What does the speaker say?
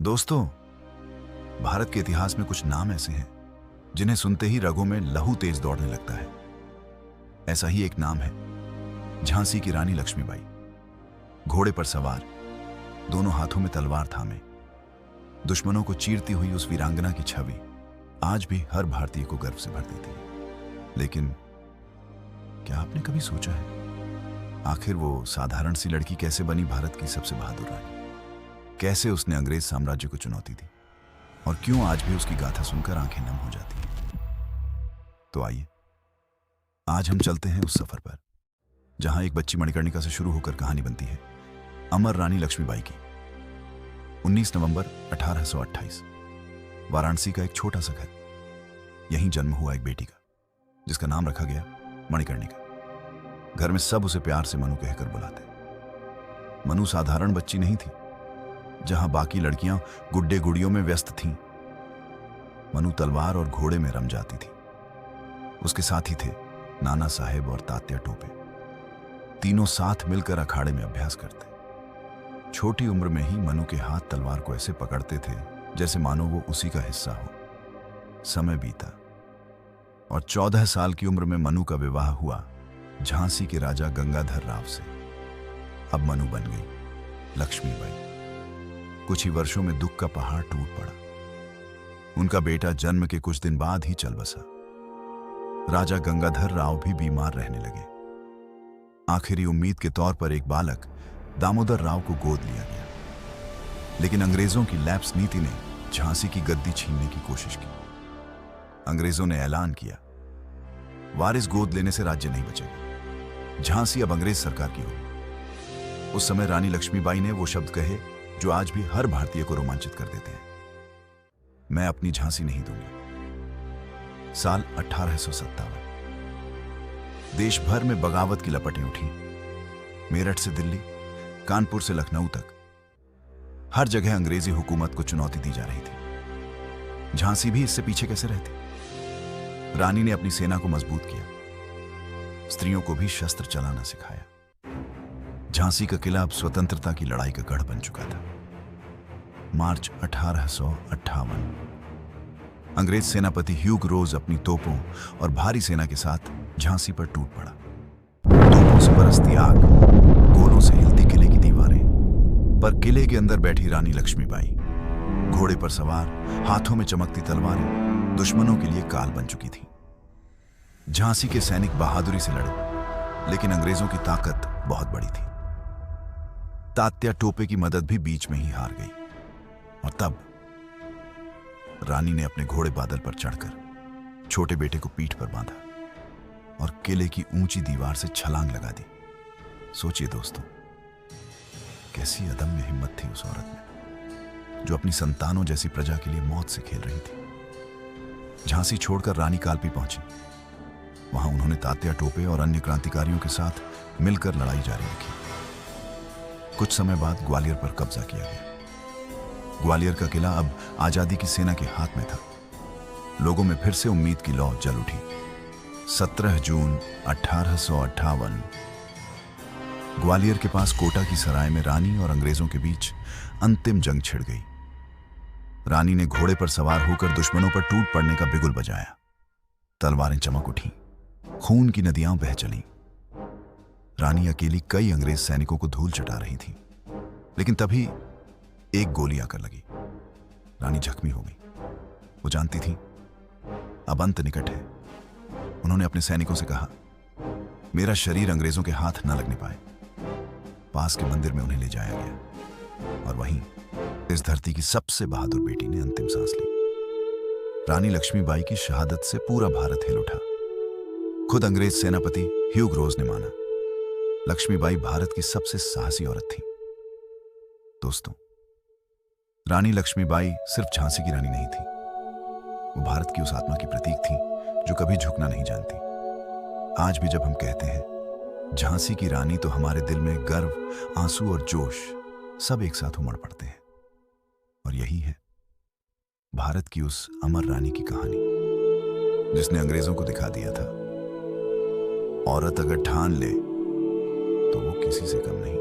दोस्तों, भारत के इतिहास में कुछ नाम ऐसे हैं जिन्हें सुनते ही रगों में लहू तेज दौड़ने लगता है। ऐसा ही एक नाम है झांसी की रानी लक्ष्मीबाई। घोड़े पर सवार, दोनों हाथों में तलवार थामे, दुश्मनों को चीरती हुई उस वीरांगना की छवि आज भी हर भारतीय को गर्व से भर देती है। लेकिन क्या आपने कभी सोचा है आखिर वो साधारण सी लड़की कैसे बनी भारत की सबसे बहादुर रानी? कैसे उसने अंग्रेज साम्राज्य को चुनौती दी और क्यों आज भी उसकी गाथा सुनकर आंखें नम हो जाती हैं? तो आइए आज हम चलते हैं उस सफर पर जहां एक बच्ची मणिकर्णिका से शुरू होकर कहानी बनती है अमर रानी लक्ष्मीबाई की। 19 नवंबर 1828 वाराणसी का एक छोटा सा घर, यहीं जन्म हुआ एक बेटी का जिसका नाम रखा गया मणिकर्णिका। घर में सब उसे प्यार से मनु कहकर बुलाते। मनु साधारण बच्ची नहीं थी। जहां बाकी लड़कियां गुड्डे गुड़ियों में व्यस्त थीं, मनु तलवार और घोड़े में रम जाती थी। उसके साथी थे नाना साहेब और तात्या टोपे। तीनों साथ मिलकर अखाड़े में अभ्यास करते। छोटी उम्र में ही मनु के हाथ तलवार को ऐसे पकड़ते थे जैसे मानो वो उसी का हिस्सा हो। समय बीता और 14 साल की उम्र में मनु का विवाह हुआ झांसी के राजा गंगाधर राव से। अब मनु बन गई लक्ष्मीबाई। कुछ ही वर्षों में दुख का पहाड़ टूट पड़ा। उनका बेटा जन्म के कुछ दिन बाद ही चल बसा। राजा गंगाधर राव भी बीमार रहने लगे। आखिरी उम्मीद के तौर पर एक बालक दामोदर राव को गोद लिया गया। लेकिन अंग्रेजों की लैप्स नीति ने झांसी की गद्दी छीनने की कोशिश की। अंग्रेजों ने ऐलान किया, वारिस गोद लेने से राज्य नहीं बचेगा, झांसी अब अंग्रेज सरकार की होगी। उस समय रानी लक्ष्मीबाई ने वो शब्द कहे जो आज भी हर भारतीय को रोमांचित कर देते हैं, मैं अपनी झांसी नहीं दूंगी। साल 1857 देश भर में बगावत की लपटें उठी। मेरठ से दिल्ली, कानपुर से लखनऊ तक हर जगह अंग्रेजी हुकूमत को चुनौती दी जा रही थी। झांसी भी इससे पीछे कैसे रहती? रानी ने अपनी सेना को मजबूत किया, स्त्रियों को भी शस्त्र चलाना सिखाया। झांसी का किला अब स्वतंत्रता की लड़ाई का गढ़ बन चुका था। मार्च 1858 अंग्रेज सेनापति ह्यूग रोज अपनी तोपों और भारी सेना के साथ झांसी पर टूट पड़ा। तोपों से बरसती आग, गोलों से हिलती किले की दीवारें, पर किले के अंदर बैठी रानी लक्ष्मीबाई, घोड़े पर सवार, हाथों में चमकती तलवारें, दुश्मनों के लिए काल बन चुकी थी। झांसी के सैनिक बहादुरी से लड़े, लेकिन अंग्रेजों की ताकत बहुत बड़ी थी। तात्या टोपे की मदद भी बीच में ही हार गई और तब रानी ने अपने घोड़े बादल पर चढ़कर छोटे बेटे को पीठ पर बांधा और किले की ऊंची दीवार से छलांग लगा दी। सोचिए दोस्तों, कैसी अदम्य हिम्मत थी उस औरत में जो अपनी संतानों जैसी प्रजा के लिए मौत से खेल रही थी। झांसी छोड़कर रानी कालपी पहुंची। वहां उन्होंने तात्या टोपे और अन्य क्रांतिकारियों के साथ मिलकर लड़ाई जारी रखी। कुछ समय बाद ग्वालियर पर कब्जा किया गया। ग्वालियर का किला अब आजादी की सेना के हाथ में था। लोगों में फिर से उम्मीद की लौ जल उठी। 17 जून 1858 ग्वालियर के पास कोटा की सराय में रानी और अंग्रेजों के बीच अंतिम जंग छिड़ गई। रानी ने घोड़े पर सवार होकर दुश्मनों पर टूट पड़ने का बिगुल बजाया। तलवारें चमक उठी, खून की नदियां बह चलीं। रानी अकेली कई अंग्रेज सैनिकों को धूल चटा रही थी, लेकिन तभी एक गोली आकर लगी। रानी जख्मी हो गई। वो जानती थी अब अंत निकट है। उन्होंने अपने सैनिकों से कहा, मेरा शरीर अंग्रेजों के हाथ न लगने पाए। पास के मंदिर में उन्हें ले जाया गया और वहीं इस धरती की सबसे बहादुर बेटी ने अंतिम सांस ली। रानी लक्ष्मीबाई की शहादत से पूरा भारत हिल उठा। खुद अंग्रेज सेनापति ह्यूग रोज ने माना, लक्ष्मीबाई भारत की सबसे साहसी औरत थी। दोस्तों, रानी लक्ष्मीबाई सिर्फ झांसी की रानी नहीं थी, वो भारत की उस आत्मा की प्रतीक थी जो कभी झुकना नहीं जानती। आज भी जब हम कहते हैं झांसी की रानी, तो हमारे दिल में गर्व, आंसू और जोश सब एक साथ उमड़ पड़ते हैं। और यही है भारत की उस अमर रानी की कहानी, जिसने अंग्रेजों को दिखा दिया था, औरत अगर ठान ले तो वो किसी से कम नहीं।